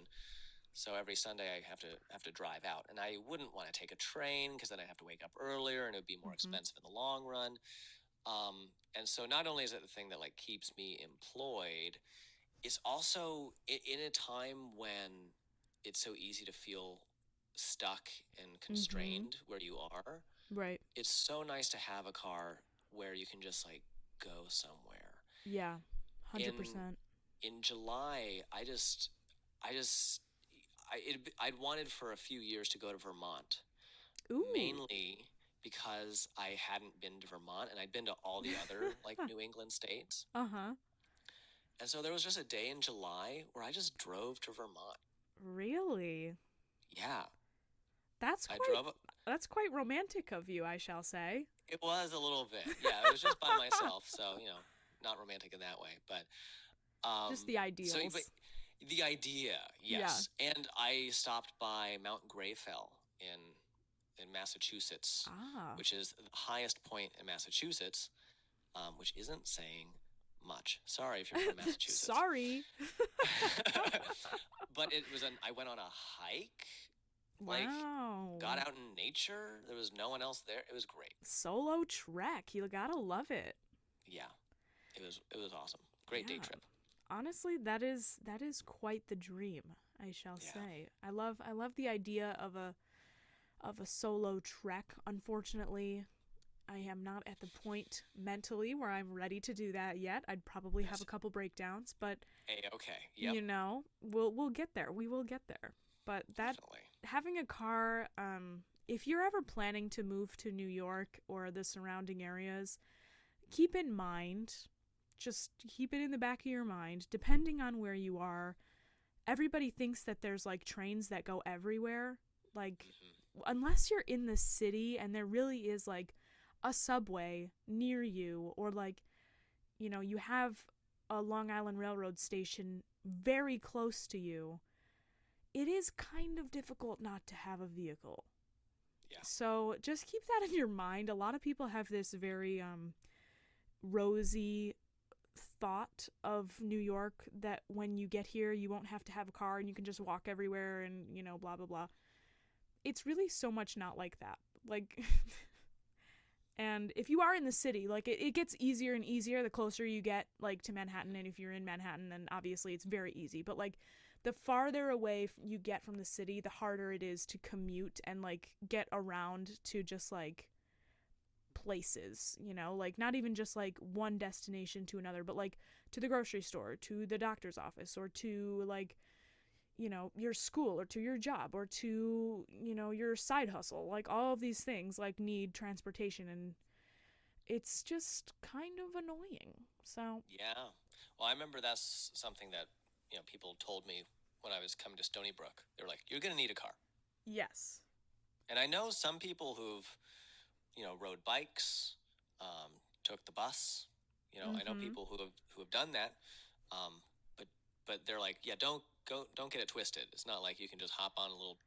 So every Sunday I have to drive out, and I wouldn't want to take a train because then I have to wake up earlier, and it would be more expensive in the long run. And so not only is it the thing that like keeps me employed, it's also in a time when it's so easy to feel stuck and constrained where you are. Right. It's so nice to have a car where you can just like go somewhere. Yeah, 100%. In July, I'd wanted for a few years to go to Vermont. Ooh. Mainly because I hadn't been to Vermont, and I'd been to all the other like New England states. And so there was just a day in July where I just drove to Vermont. Really? Yeah. That's quite romantic of you, I shall say. It was a little bit. Yeah, it was just by myself, so, not romantic in that way, but just the ideals. So, but the idea, yes. Yeah. And I stopped by Mount Greyfell in Massachusetts, which is the highest point in Massachusetts, which isn't saying much. Sorry if you're from Massachusetts. Sorry. But I went on a hike. Wow. Got out in nature. There was no one else there. It was great. Solo trek. You gotta love it. Yeah. It was awesome. Great day trip. Honestly, that is quite the dream, I shall say. I love the idea of a solo trek. Unfortunately, I am not at the point mentally where I'm ready to do that yet. I'd probably have a couple breakdowns, but okay. Yep. We'll get there. We will get there. But Definitely. Having a car, if you're ever planning to move to New York or the surrounding areas, keep in mind, just keep it in the back of your mind, depending on where you are, everybody thinks that there's like trains that go everywhere. Like, unless you're in the city and there really is like a subway near you, or like, you have a Long Island Railroad station very close to you, it is kind of difficult not to have a vehicle. Yeah. So just keep that in your mind. A lot of people have this very rosy thought of New York that when you get here, you won't have to have a car and you can just walk everywhere and, blah, blah, blah. It's really so much not like that. Like, and if you are in the city, like, it gets easier and easier the closer you get, like, to Manhattan. And if you're in Manhattan, then obviously it's very easy. But, like, the farther away you get from the city, the harder it is to commute and like get around to just like places, you know, like not even just like one destination to another, but like to the grocery store, to the doctor's office, or to like, you know, your school, or to your job, or to, you know, your side hustle. Like all of these things like need transportation, and it's just kind of annoying. So Yeah. Well, I remember that's something that, you know, people told me when I was coming to Stony Brook. They were like, "You're going to need a car." yes. And I know some people who've, you know, rode bikes, took the bus. You know, I know people who have done that. Um, but they're like, yeah, don't get it twisted. It's not like you can just hop on a little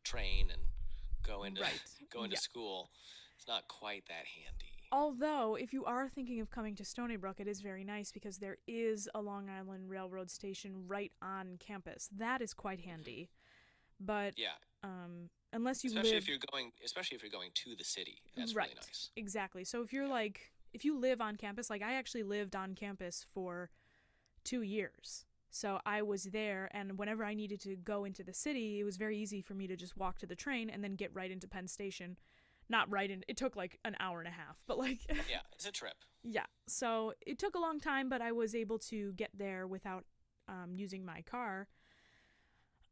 train and go into go into school. It's not quite that handy. Although, if you are thinking of coming to Stony Brook, it is very nice because there is a Long Island Railroad station right on campus. That is quite handy. But yeah, unless you especially if you're going to the city, that's really nice. Exactly. So if you're like, if you live on campus, like I actually lived on campus for 2 years. So I was there, and whenever I needed to go into the city, it was very easy for me to just walk to the train and then get right into Penn Station. Not right in, it took like an hour and a half, but like... yeah, it's a trip. Yeah, so it took a long time, but I was able to get there without using my car.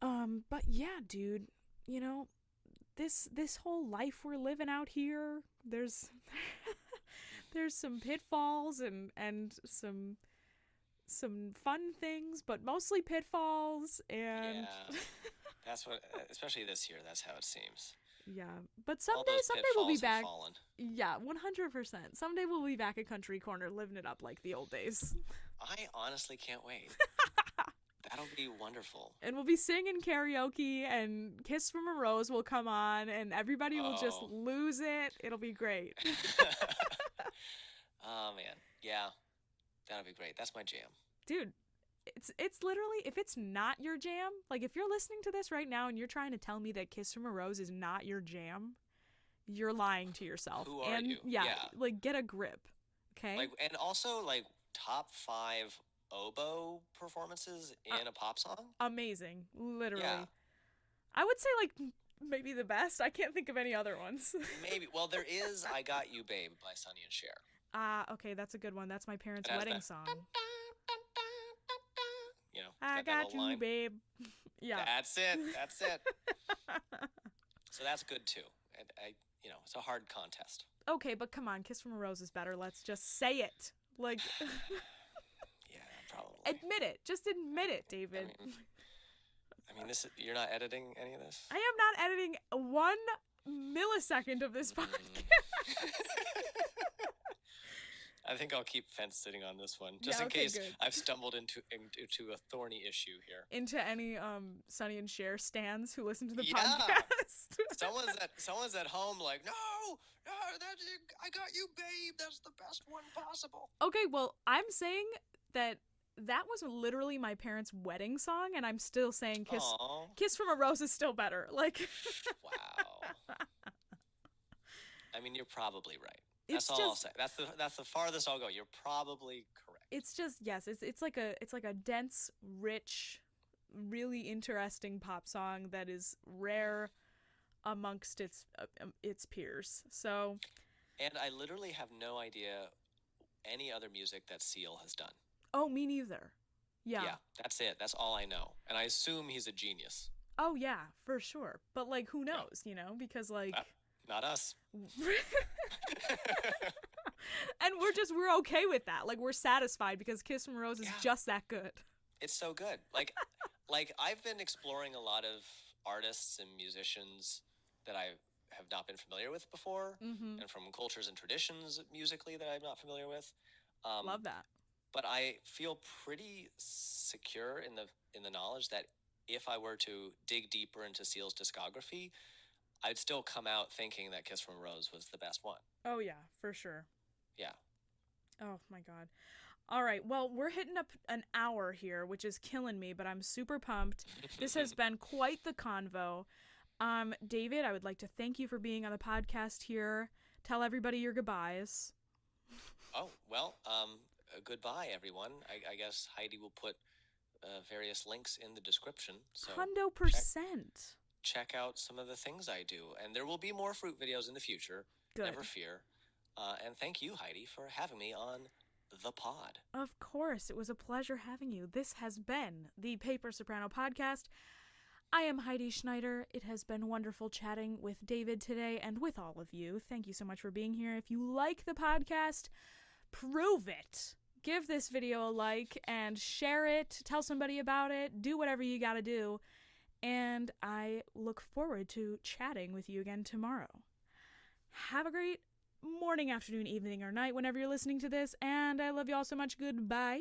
But yeah, dude, you know, this whole life we're living out here, there's there's some pitfalls and some fun things, but mostly pitfalls. And yeah, that's what, especially this year, that's how it seems. Yeah, but someday we'll be back. Yeah, 100%. Someday we'll be back at Country Corner living it up like the old days. I honestly can't wait. That'll be wonderful. And we'll be singing karaoke, and Kiss from a Rose will come on, and everybody will just lose it. It'll be great. Oh, man. Yeah, that'll be great. That's my jam. Dude, it's literally, if it's not your jam, like if you're listening to this right now and you're trying to tell me that Kiss from a Rose is not your jam, you're lying to yourself. Who are you? Yeah, like get a grip, okay? Like, and also like top 5 oboe performances in a pop song. Amazing, literally. Yeah. I would say like maybe the best. I can't think of any other ones. Maybe. Well, there is "I Got You, Babe" by Sonny and Cher. Okay, that's a good one. That's my parents' wedding song. You know, I got you, line. babe. Yeah. That's it. So that's good too. I you know, it's a hard contest. Okay, but come on, Kiss from a Rose is better. Let's just say it. Like yeah, probably. Admit it. Just admit it, David. I mean, you're not editing any of this? I am not editing 1 millisecond of this podcast. I think I'll keep fence sitting on this one, just in case good. I've stumbled into a thorny issue here. Into any Sonny and Cher stans who listen to the podcast. someone's at home like, no, that's it. I Got You, Babe. That's the best one possible. Okay, well, I'm saying that was literally my parents' wedding song, and I'm still saying Kiss from a Rose is still better. Like, wow. I mean, you're probably right. That's all I'll say. That's the farthest I'll go. You're probably correct. It's just, yes, it's like a dense, rich, really interesting pop song that is rare amongst its peers. So, and I literally have no idea any other music that Seal has done. Oh, me neither. Yeah. Yeah, that's it. That's all I know. And I assume he's a genius. Oh yeah, for sure. But like, who knows, you know? Because like not us. And we're okay with that. Like, we're satisfied because Kiss from a Rose is just that good. It's so good. Like I've been exploring a lot of artists and musicians that I have not been familiar with before, and from cultures and traditions musically that I'm not familiar with. Love that. But I feel pretty secure in the knowledge that if I were to dig deeper into Seal's discography, I'd still come out thinking that Kiss from a Rose was the best one. Oh, yeah, for sure. Yeah. Oh, my God. All right, well, we're hitting up an hour here, which is killing me, but I'm super pumped. This has been quite the convo. David, I would like to thank you for being on the podcast here. Tell everybody your goodbyes. Oh, well, goodbye, everyone. I guess Heidi will put various links in the description. So 100%. check out some of the things I do. And there will be more fruit videos in the future. Good. Never fear. And thank you, Heidi, for having me on the pod. Of course, it was a pleasure having you. This has been the Paper Soprano Podcast. I am Heidi Schneider. It has been wonderful chatting with David today and with all of you. Thank you so much for being here. If you like the podcast, prove it. Give this video a like and share it. Tell somebody about it. Do whatever you gotta do. And I look forward to chatting with you again tomorrow. Have a great morning, afternoon, evening, or night whenever you're listening to this. And I love you all so much. Goodbye.